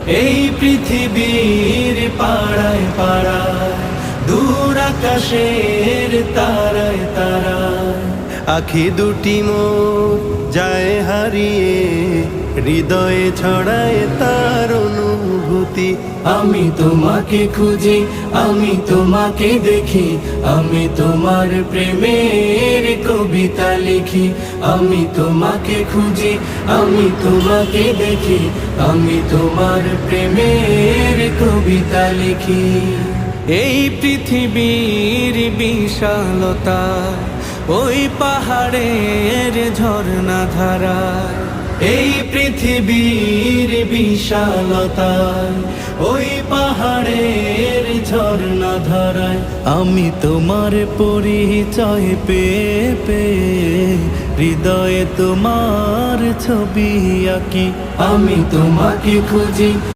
এই পৃথিবীর পাড়ায় পাড়ায়, দূর আকাশের তারায় তারায়, আখি দুটি মোর যায় হারিয়ে, হৃদয়ে ছড়ায় তার অনুভূতি। আমি তোমাকে খুঁজি, আমি তোমাকে দেখি, আমি তোমার প্রেমের কবিতা লিখি। আমি তোমাকে খুঁজি, আমি তোমাকে দেখি, আমি তোমার প্রেমের কবিতা লিখি। এই পৃথিবীর বিশালতা, ওই পাহাড়ের ঝর্ণা ধারায়, এই পৃথিবীর বিশালতা, ওই পাহাড়ের ঝর্ণা ধারায়, আমি তোমার পরিচয় পেয়ে পেয়ে, হৃদয়ে তোমার ছবি আঁকি। আমি তোমাকে খুঁজি।